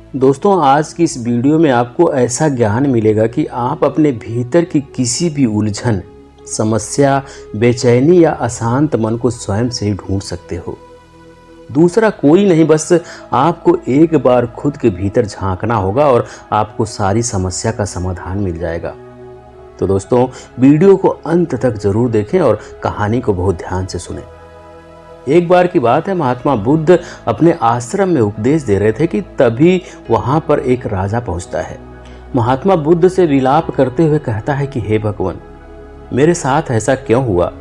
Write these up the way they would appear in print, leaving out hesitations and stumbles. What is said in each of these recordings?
दोस्तों, आज की इस वीडियो में आपको ऐसा ज्ञान मिलेगा कि आप अपने भीतर की किसी भी उलझन, समस्या, बेचैनी या अशांत मन को स्वयं से ही ढूंढ सकते हो। दूसरा कोई नहीं, बस आपको एक बार खुद के भीतर झांकना होगा और आपको सारी समस्या का समाधान मिल जाएगा। तो दोस्तों, वीडियो को अंत तक जरूर देखें और कहानी को बहुत ध्यान से सुनें। एक बार की बात है, महात्मा बुद्ध अपने आश्रम में उपदेश दे रहे थे कि तभी वहां पर एक राजा पहुंचता है। महात्मा बुद्ध से विलाप करते हुए कहता है कि हे भगवान, मेरे साथ ऐसा क्यों हुआ?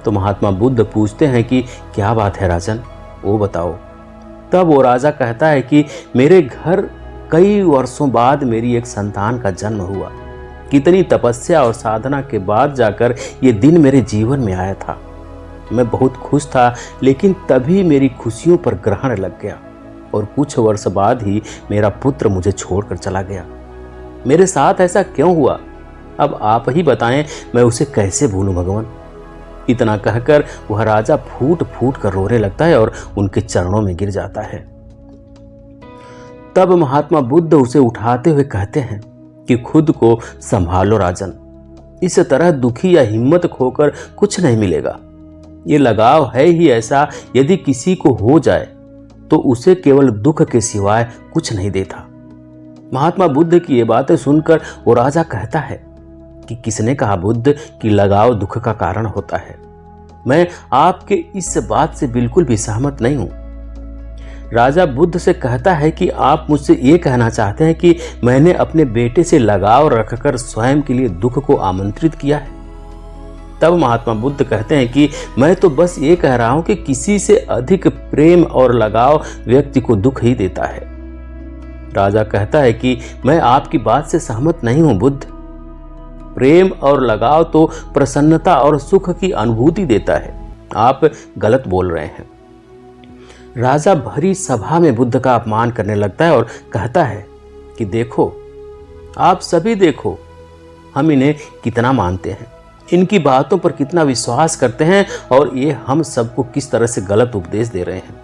तो महात्मा बुद्ध पूछते हैं कि क्या बात है राजन, वो बताओ। तब वो राजा कहता है कि मेरे घर कई वर्षों बाद मेरी एक संतान का जन्म हुआ। कितनी तपस्या और साधना के बाद जाकर ये दिन मेरे जीवन में आया था। मैं बहुत खुश था, लेकिन तभी मेरी खुशियों पर ग्रहण लग गया और कुछ वर्ष बाद ही मेरा पुत्र मुझे छोड़कर चला गया। मेरे साथ ऐसा क्यों हुआ? अब आप ही बताएं, मैं उसे कैसे भूलूं भगवान। इतना कहकर वह राजा फूट फूट कर रोने लगता है और उनके चरणों में गिर जाता है। तब महात्मा बुद्ध उसे उठाते हुए कहते हैं कि खुद को संभालो राजन, इस तरह दुखी या हिम्मत खोकर कुछ नहीं मिलेगा। ये लगाव है ही ऐसा, यदि किसी को हो जाए तो उसे केवल दुख के सिवाय कुछ नहीं देता। महात्मा बुद्ध की ये बातें सुनकर वो राजा कहता है कि किसने कहा बुद्ध कि लगाव दुख का कारण होता है? मैं आपके इस बात से बिल्कुल भी सहमत नहीं हूं। राजा बुद्ध से कहता है कि आप मुझसे ये कहना चाहते हैं कि मैंने अपने बेटे से लगाव रखकर स्वयं के लिए दुख को आमंत्रित किया है? तब महात्मा बुद्ध कहते हैं कि मैं तो बस ये कह रहा हूं कि किसी से अधिक प्रेम और लगाव व्यक्ति को दुख ही देता है। राजा कहता है कि मैं आपकी बात से सहमत नहीं हूं बुद्ध। प्रेम और लगाव तो प्रसन्नता और सुख की अनुभूति देता है। आप गलत बोल रहे हैं। राजा भरी सभा में बुद्ध का अपमान करने लगता है और कहता है कि देखो, आप सभी देखो, हम इन्हें कितना मानते हैं, इनकी बातों पर कितना विश्वास करते हैं और ये हम सबको किस तरह से गलत उपदेश दे रहे हैं।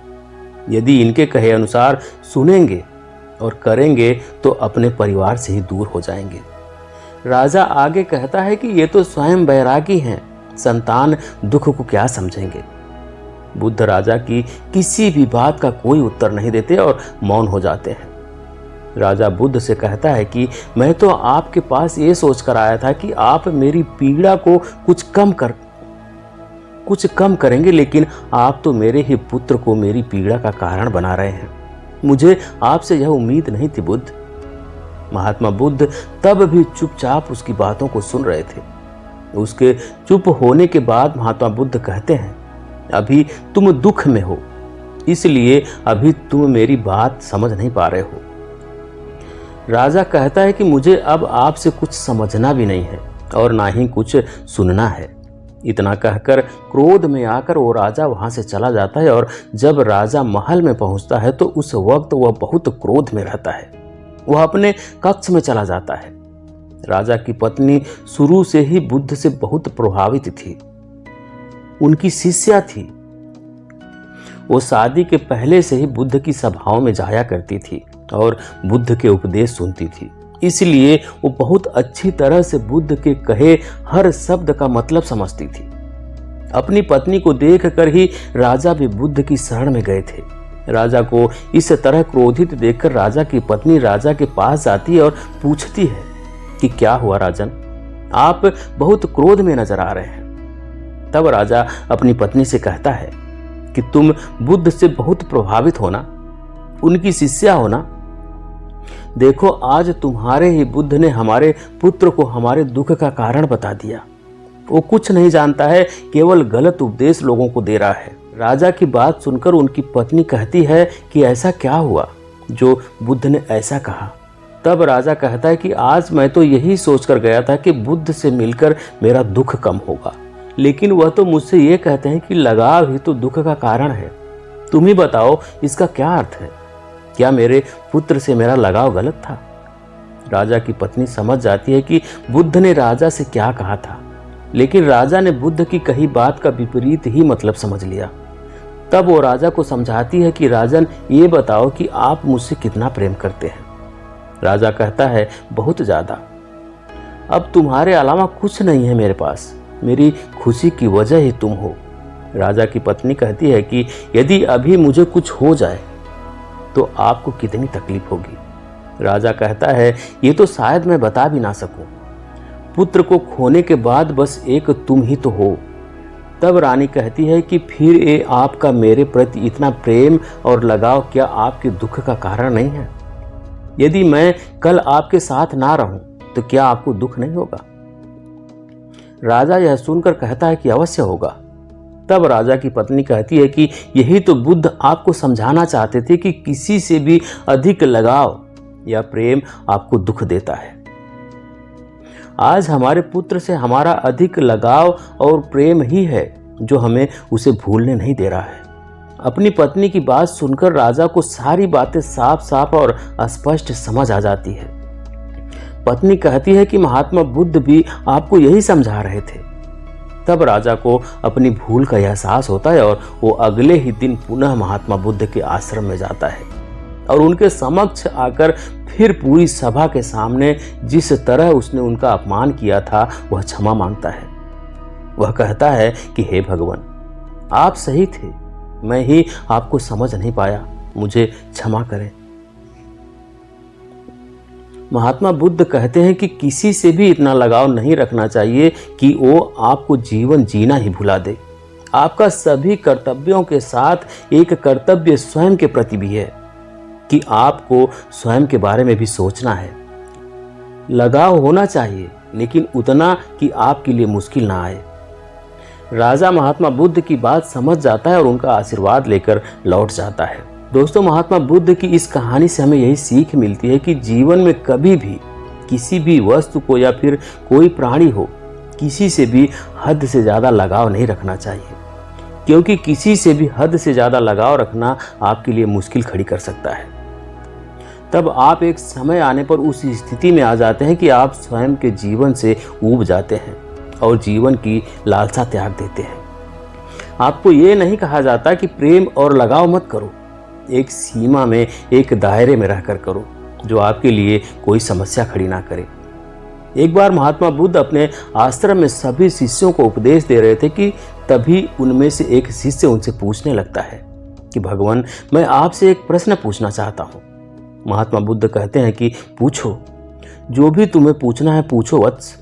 यदि इनके कहे अनुसार सुनेंगे और करेंगे तो अपने परिवार से ही दूर हो जाएंगे। राजा आगे कहता है कि ये तो स्वयं बैरागी हैं, संतान दुख को क्या समझेंगे। बुद्ध राजा की किसी भी बात का कोई उत्तर नहीं देते और मौन हो जाते हैं। राजा बुद्ध से कहता है कि मैं तो आपके पास ये सोचकर आया था कि आप मेरी पीड़ा को कुछ कम करेंगे, लेकिन आप तो मेरे ही पुत्र को मेरी पीड़ा का कारण बना रहे हैं। मुझे आपसे यह उम्मीद नहीं थी बुद्ध। महात्मा बुद्ध तब भी चुपचाप उसकी बातों को सुन रहे थे। उसके चुप होने के बाद महात्मा बुद्ध कहते हैं, अभी तुम दुख में हो, इसलिए अभी तुम मेरी बात समझ नहीं पा रहे हो। राजा कहता है कि मुझे अब आपसे कुछ समझना भी नहीं है और ना ही कुछ सुनना है। इतना कहकर क्रोध में आकर वो राजा वहां से चला जाता है और जब राजा महल में पहुंचता है तो उस वक्त वह बहुत क्रोध में रहता है। वह अपने कक्ष में चला जाता है। राजा की पत्नी शुरू से ही बुद्ध से बहुत प्रभावित थी, उनकी शिष्या थी। वो शादी के पहले से ही बुद्ध की सभाओं में जाया करती थी और बुद्ध के उपदेश सुनती थी, इसलिए वो बहुत अच्छी तरह से बुद्ध के कहे हर शब्द का मतलब समझती थी। अपनी पत्नी को देखकर ही राजा भी बुद्ध की शरण में गए थे। राजा को इस तरह क्रोधित देखकर राजा की पत्नी राजा के पास जाती है और पूछती है कि क्या हुआ राजन, आप बहुत क्रोध में नजर आ रहे हैं। तब राजा अपनी पत्नी से कहता है कि तुम बुद्ध से बहुत प्रभावित हो ना, उनकी शिष्या हो ना। देखो, आज तुम्हारे ही बुद्ध ने हमारे पुत्र को हमारे दुख का कारण बता दिया। वो कुछ नहीं जानता है, केवल गलत उपदेश लोगों को दे रहा है। राजा की बात सुनकर उनकी पत्नी कहती है कि ऐसा क्या हुआ जो बुद्ध ने ऐसा कहा। तब राजा कहता है कि आज मैं तो यही सोचकर गया था कि बुद्ध से मिलकर मेरा दुख कम होगा, लेकिन वह तो मुझसे ये कहते हैं कि लगाव ही तो दुख का कारण है। तुम ही बताओ, इसका क्या अर्थ है? क्या मेरे पुत्र से मेरा लगाव गलत था? राजा की पत्नी समझ जाती है कि बुद्ध ने राजा से क्या कहा था, लेकिन राजा ने बुद्ध की कही बात का विपरीत ही मतलब समझ लिया। तब वो राजा को समझाती है कि राजन, ये बताओ कि आप मुझसे कितना प्रेम करते हैं। राजा कहता है, बहुत ज्यादा। अब तुम्हारे अलावा कुछ नहीं है मेरे पास, मेरी खुशी की वजह ही तुम हो। राजा की पत्नी कहती है कि यदि अभी मुझे कुछ हो जाए तो आपको कितनी तकलीफ होगी। राजा कहता है, ये तो शायद मैं बता भी ना सकूं। पुत्र को खोने के बाद बस एक तुम ही तो हो। तब रानी कहती है कि फिर ये आपका मेरे प्रति इतना प्रेम और लगाव क्या आपके दुख का कारण नहीं है? यदि मैं कल आपके साथ ना रहूं तो क्या आपको दुख नहीं होगा? राजा यह सुनकर कहता है कि अवश्य होगा। तब राजा की पत्नी कहती है कि यही तो बुद्ध आपको समझाना चाहते थे कि किसी से भी अधिक लगाव या प्रेम आपको दुख देता है। आज हमारे पुत्र से हमारा अधिक लगाव और प्रेम ही है जो हमें उसे भूलने नहीं दे रहा है। अपनी पत्नी की बात सुनकर राजा को सारी बातें साफ साफ और स्पष्ट समझ आ जाती है। पत्नी कहती है कि महात्मा बुद्ध भी आपको यही समझा रहे थे। तब राजा को अपनी भूल का एहसास होता है और वो अगले ही दिन पुनः महात्मा बुद्ध के आश्रम में जाता है और उनके समक्ष आकर फिर पूरी सभा के सामने जिस तरह उसने उनका अपमान किया था वह क्षमा मांगता है। वह कहता है कि हे भगवान, आप सही थे, मैं ही आपको समझ नहीं पाया, मुझे क्षमा करें। महात्मा बुद्ध कहते हैं कि किसी से भी इतना लगाव नहीं रखना चाहिए कि वो आपको जीवन जीना ही भुला दे। आपका सभी कर्तव्यों के साथ एक कर्तव्य स्वयं के प्रति भी है कि आपको स्वयं के बारे में भी सोचना है। लगाव होना चाहिए, लेकिन उतना कि आपके लिए मुश्किल ना आए। राजा महात्मा बुद्ध की बात समझ जाता है और उनका आशीर्वाद लेकर लौट जाता है। दोस्तों, महात्मा बुद्ध की इस कहानी से हमें यही सीख मिलती है कि जीवन में कभी भी किसी भी वस्तु को या फिर कोई प्राणी हो, किसी से भी हद से ज़्यादा लगाव नहीं रखना चाहिए, क्योंकि किसी से भी हद से ज़्यादा लगाव रखना आपके लिए मुश्किल खड़ी कर सकता है। तब आप एक समय आने पर उस स्थिति में आ जाते हैं कि आप स्वयं के जीवन से ऊब जाते हैं और जीवन की लालसा त्याग देते हैं। आपको ये नहीं कहा जाता कि प्रेम और लगाव मत करो, एक सीमा में, एक दायरे में रहकर करो जो आपके लिए कोई समस्या खड़ी ना करे। एक बार महात्मा बुद्ध अपने आश्रम में सभी शिष्यों को उपदेश दे रहे थे कि तभी उनमें से एक शिष्य उनसे पूछने लगता है कि भगवान, मैं आपसे एक प्रश्न पूछना चाहता हूँ। महात्मा बुद्ध कहते हैं कि पूछो, जो भी तुम्हें पूछना है पूछो वत्स।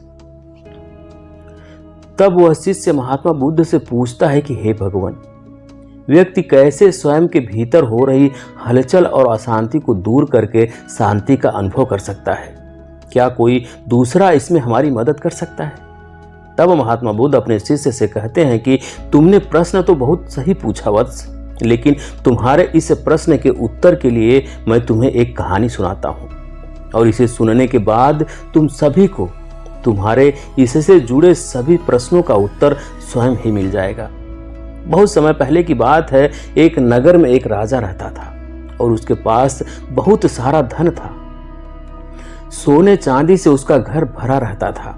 तब वह शिष्य महात्मा बुद्ध से पूछता है कि हे भगवान, व्यक्ति कैसे स्वयं के भीतर हो रही हलचल और अशांति को दूर करके शांति का अनुभव कर सकता है? क्या कोई दूसरा इसमें हमारी मदद कर सकता है? तब महात्मा बुद्ध अपने शिष्य से कहते हैं कि तुमने प्रश्न तो बहुत सही पूछा वत्स, लेकिन तुम्हारे इस प्रश्न के उत्तर के लिए मैं तुम्हें एक कहानी सुनाता हूँ और इसे सुनने के बाद तुम सभी को तुम्हारे इससे जुड़े सभी प्रश्नों का उत्तर स्वयं ही मिल जाएगा। बहुत समय पहले की बात है, एक नगर में एक राजा रहता था और उसके पास बहुत सारा धन था। सोने चांदी से उसका घर भरा रहता था,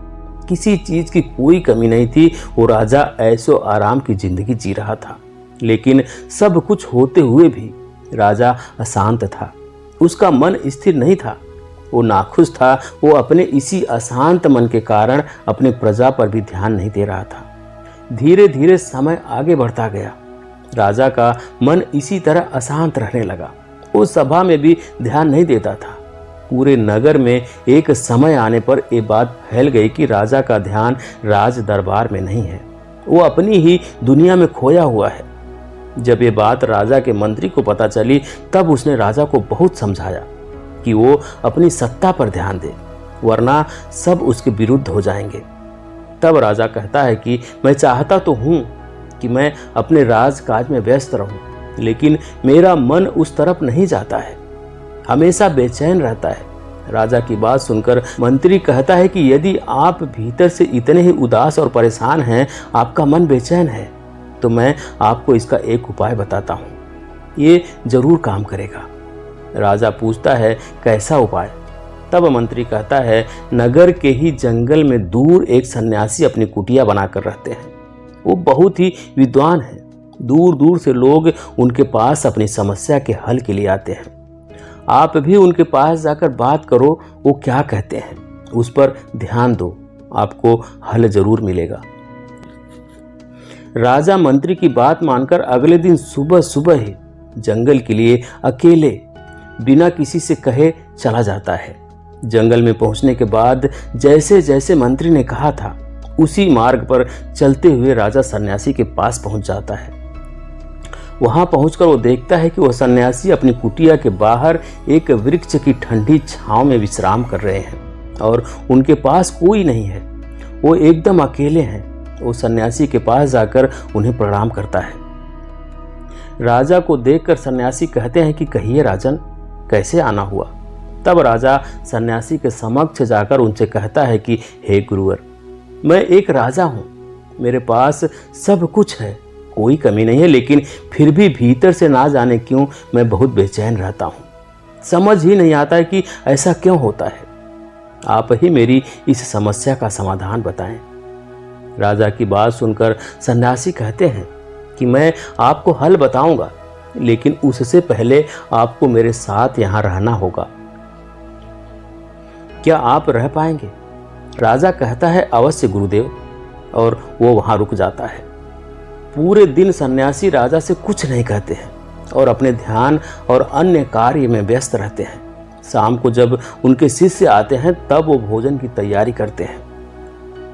किसी चीज की कोई कमी नहीं थी। वो राजा ऐशो आराम की जिंदगी जी रहा था, लेकिन सब कुछ होते हुए भी राजा अशांत था। उसका मन स्थिर नहीं था, वो नाखुश था। वो अपने इसी अशांत मन के कारण अपने प्रजा पर भी ध्यान नहीं दे रहा था। धीरे धीरे समय आगे बढ़ता गया, राजा का मन इसी तरह अशांत रहने लगा। वो सभा में भी ध्यान नहीं देता था। पूरे नगर में एक समय आने पर ये बात फैल गई कि राजा का ध्यान राज दरबार में नहीं है, वो अपनी ही दुनिया में खोया हुआ है। जब ये बात राजा के मंत्री को पता चली, तब उसने राजा को बहुत समझाया कि वो अपनी सत्ता पर ध्यान दे, वरना सब उसके विरुद्ध हो जाएंगे। तब राजा कहता है कि मैं चाहता तो हूँ कि मैं अपने राजकाज में व्यस्त रहूं, लेकिन मेरा मन उस तरफ नहीं जाता है, हमेशा बेचैन रहता है। राजा की बात सुनकर मंत्री कहता है कि यदि आप भीतर से इतने ही उदास और परेशान हैं, आपका मन बेचैन है, तो मैं आपको इसका एक उपाय बताता हूँ, ये जरूर काम करेगा। राजा पूछता है, कैसा उपाय? तब मंत्री कहता है, नगर के ही जंगल में दूर एक सन्यासी अपनी कुटिया बनाकर रहते हैं। वो बहुत ही विद्वान है, दूर दूर से लोग उनके पास अपनी समस्या के हल के लिए आते हैं। आप भी उनके पास जाकर बात करो, वो क्या कहते हैं उस पर ध्यान दो, आपको हल जरूर मिलेगा। राजा मंत्री की बात मानकर अगले दिन सुबह सुबह ही जंगल के लिए अकेले बिना किसी से कहे चला जाता है। जंगल में पहुंचने के बाद जैसे जैसे मंत्री ने कहा था उसी मार्ग पर चलते हुए राजा सन्यासी के पास पहुंच जाता है। वहां पहुंचकर वो देखता है कि वह सन्यासी अपनी कुटिया के बाहर एक वृक्ष की ठंडी छांव में विश्राम कर रहे हैं और उनके पास कोई नहीं है। वो एकदम अकेले हैं। वो सन्यासी के पास जाकर उन्हें प्रणाम करता है। राजा को देखकर सन्यासी कहते हैं कि कहिए राजन, कैसे आना हुआ। तब राजा सन्यासी के समक्ष जाकर उनसे कहता है कि हे गुरुवर, मैं एक राजा हूं, मेरे पास सब कुछ है, कोई कमी नहीं है, लेकिन फिर भी भीतर से ना जाने क्यों मैं बहुत बेचैन रहता हूं। समझ ही नहीं आता है कि ऐसा क्यों होता है। आप ही मेरी इस समस्या का समाधान बताएं। राजा की बात सुनकर सन्यासी कहते हैं कि मैं आपको हल बताऊंगा, लेकिन उससे पहले आपको मेरे साथ यहां रहना होगा। क्या आप रह पाएंगे? राजा कहता है अवश्य गुरुदेव, और वो वहां रुक जाता है। पूरे दिन सन्यासी राजा से कुछ नहीं कहते हैं और अपने ध्यान और अन्य कार्य में व्यस्त रहते हैं। शाम को जब उनके शिष्य आते हैं तब वो भोजन की तैयारी करते हैं।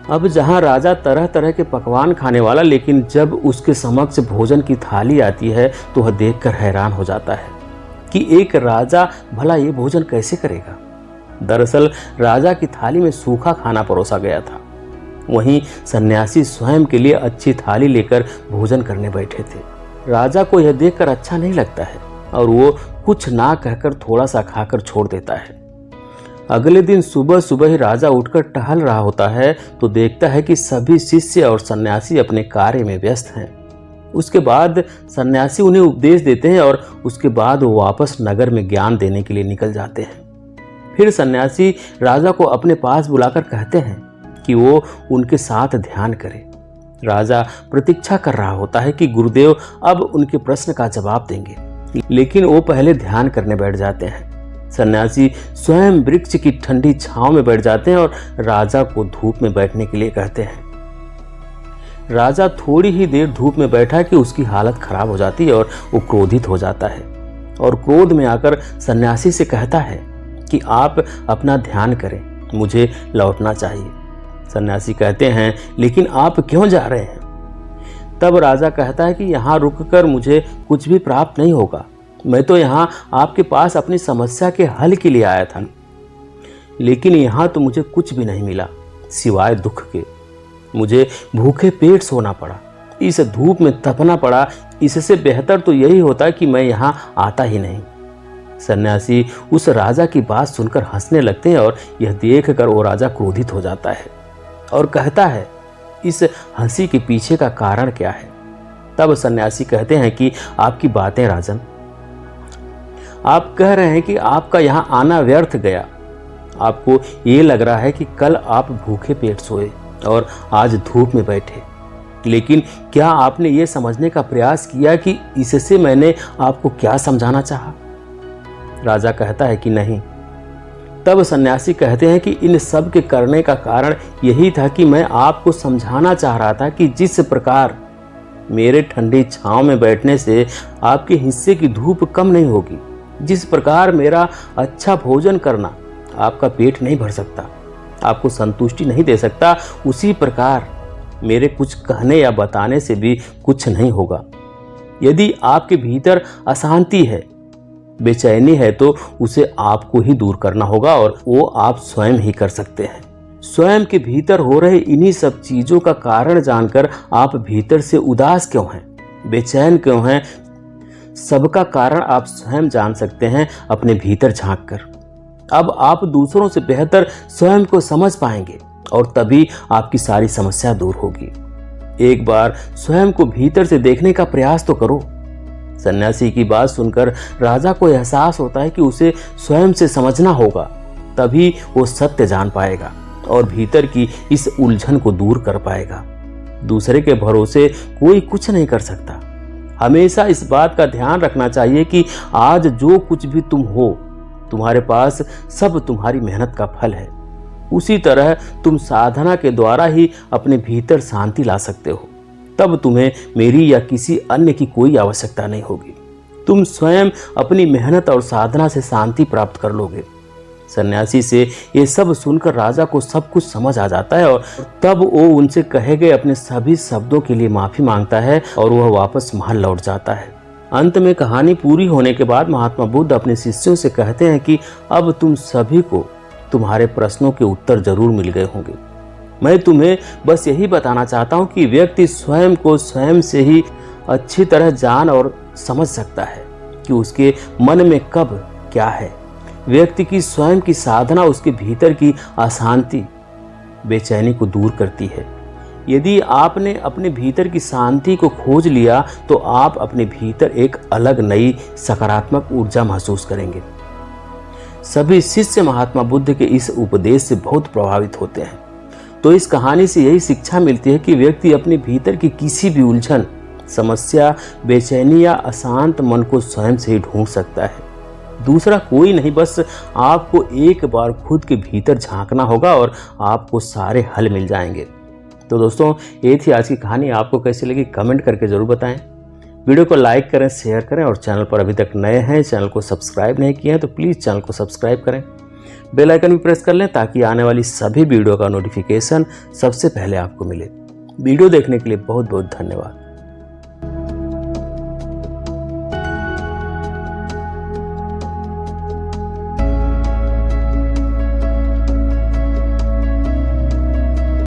अब जहां राजा तरह तरह के पकवान खाने वाला, लेकिन जब उसके समक्ष भोजन की थाली आती है तो वह देखकर हैरान हो जाता है कि एक राजा भला ये भोजन कैसे करेगा। दरअसल राजा की थाली में सूखा खाना परोसा गया था। वहीं सन्यासी स्वयं के लिए अच्छी थाली लेकर भोजन करने बैठे थे। राजा को यह देखकर अच्छा नहीं लगता है और वो कुछ ना कहकर थोड़ा सा खाकर छोड़ देता है। अगले दिन सुबह सुबह ही राजा उठकर टहल रहा होता है तो देखता है कि सभी शिष्य और सन्यासी अपने कार्य में व्यस्त हैं। उसके बाद सन्यासी उन्हें उपदेश देते हैं और उसके बाद वो वापस नगर में ज्ञान देने के लिए निकल जाते हैं। फिर सन्यासी राजा को अपने पास बुलाकर कहते हैं कि वो उनके साथ ध्यान करे। राजा प्रतीक्षा कर रहा होता है कि गुरुदेव अब उनके प्रश्न का जवाब देंगे, लेकिन वो पहले ध्यान करने बैठ जाते हैं। सन्यासी स्वयं वृक्ष की ठंडी छांव में बैठ जाते हैं और राजा को धूप में बैठने के लिए कहते हैं। राजा थोड़ी ही देर धूप में बैठा कि उसकी हालत खराब हो जाती है और वो क्रोधित हो जाता है और क्रोध में आकर सन्यासी से कहता है कि आप अपना ध्यान करें, मुझे लौटना चाहिए। सन्यासी कहते हैं लेकिन आप क्यों जा रहे हैं? तब राजा कहता है कि यहाँ रुककर मुझे कुछ भी प्राप्त नहीं होगा। मैं तो यहाँ आपके पास अपनी समस्या के हल के लिए आया था, लेकिन यहाँ तो मुझे कुछ भी नहीं मिला सिवाय दुख के। मुझे भूखे पेट सोना पड़ा, इस धूप में तपना पड़ा। इससे बेहतर तो यही होता कि मैं यहाँ आता ही नहीं। सन्यासी उस राजा की बात सुनकर हंसने लगते हैं और यह देखकर वो राजा क्रोधित हो जाता है और कहता है इस हंसी के पीछे का कारण क्या है। तब सन्यासी कहते हैं कि आपकी बातें राजन, आप कह रहे हैं कि आपका यहाँ आना व्यर्थ गया। आपको ये लग रहा है कि कल आप भूखे पेट सोए और आज धूप में बैठे, लेकिन क्या आपने ये समझने का प्रयास किया कि इससे मैंने आपको क्या समझाना चाहा? राजा कहता है कि नहीं। तब सन्यासी कहते हैं कि इन सब के करने का कारण यही था कि मैं आपको समझाना चाह रहा था कि जिस प्रकार मेरे ठंडी छांव में बैठने से आपके हिस्से की धूप कम नहीं होगी, जिस प्रकार मेरा अच्छा भोजन करना आपका पेट नहीं भर सकता, आपको संतुष्टि नहीं दे सकता, उसी प्रकार मेरे कुछ कहने या बताने से भी कुछ नहीं होगा। यदि आपके भीतर अशांति है, बेचैनी है, तो उसे आपको ही दूर करना होगा और वो आप स्वयं ही कर सकते हैं। स्वयं के भीतर हो रहे इन्हीं सब चीजों का कारण जानकर आप भीतर से उदास क्यों हैं, बेचैन क्यों हैं, सबका कारण आप स्वयं जान सकते हैं अपने भीतर झांक कर। अब आप दूसरों से बेहतर स्वयं को समझ पाएंगे और तभी आपकी सारी समस्या दूर होगी। एक बार स्वयं को भीतर से देखने का प्रयास तो करो। सन्यासी की बात सुनकर राजा को एहसास होता है कि उसे स्वयं से समझना होगा, तभी वो सत्य जान पाएगा और भीतर की इस उलझन को दूर कर पाएगा। दूसरे के भरोसे कोई कुछ नहीं कर सकता। हमेशा इस बात का ध्यान रखना चाहिए कि आज जो कुछ भी तुम हो, तुम्हारे पास सब तुम्हारी मेहनत का फल है। उसी तरह तुम साधना के द्वारा ही अपने भीतर शांति ला सकते हो। तब तुम्हें मेरी या किसी अन्य की कोई आवश्यकता नहीं होगी। तुम स्वयं अपनी मेहनत और साधना से शांति प्राप्त कर लोगे। सन्यासी से ये सब सुनकर राजा को सब कुछ समझ आ जाता है और तब वो उनसे कहे गए अपने सभी शब्दों के लिए माफी मांगता है और वह वापस महल लौट जाता है। अंत में कहानी पूरी होने के बाद महात्मा बुद्ध अपने शिष्यों से कहते हैं कि अब तुम सभी को तुम्हारे प्रश्नों के उत्तर जरूर मिल गए होंगे। मैं तुम्हें बस यही बताना चाहता हूँ कि व्यक्ति स्वयं को स्वयं से ही अच्छी तरह जान और समझ सकता है कि उसके मन में कब क्या है। व्यक्ति की स्वयं की साधना उसके भीतर की अशांति, बेचैनी को दूर करती है। यदि आपने अपने भीतर की शांति को खोज लिया तो आप अपने भीतर एक अलग नई सकारात्मक ऊर्जा महसूस करेंगे। सभी शिष्य महात्मा बुद्ध के इस उपदेश से बहुत प्रभावित होते हैं। तो इस कहानी से यही शिक्षा मिलती है कि व्यक्ति अपने भीतर की किसी भी उलझन, समस्या, बेचैनी या अशांत मन को स्वयं से ही ढूंढ सकता है। दूसरा कोई नहीं, बस आपको एक बार खुद के भीतर झांकना होगा और आपको सारे हल मिल जाएंगे। तो दोस्तों, ये थी आज की कहानी। आपको कैसी लगी कमेंट करके जरूर बताएं। वीडियो को लाइक करें, शेयर करें और चैनल पर अभी तक नए हैं, चैनल को सब्सक्राइब नहीं किए हैं तो प्लीज़ चैनल को सब्सक्राइब करें। बेल आइकन भी प्रेस कर लें ताकि आने वाली सभी वीडियो का नोटिफिकेशन सबसे पहले आपको मिले। वीडियो देखने के लिए बहुत बहुत धन्यवाद।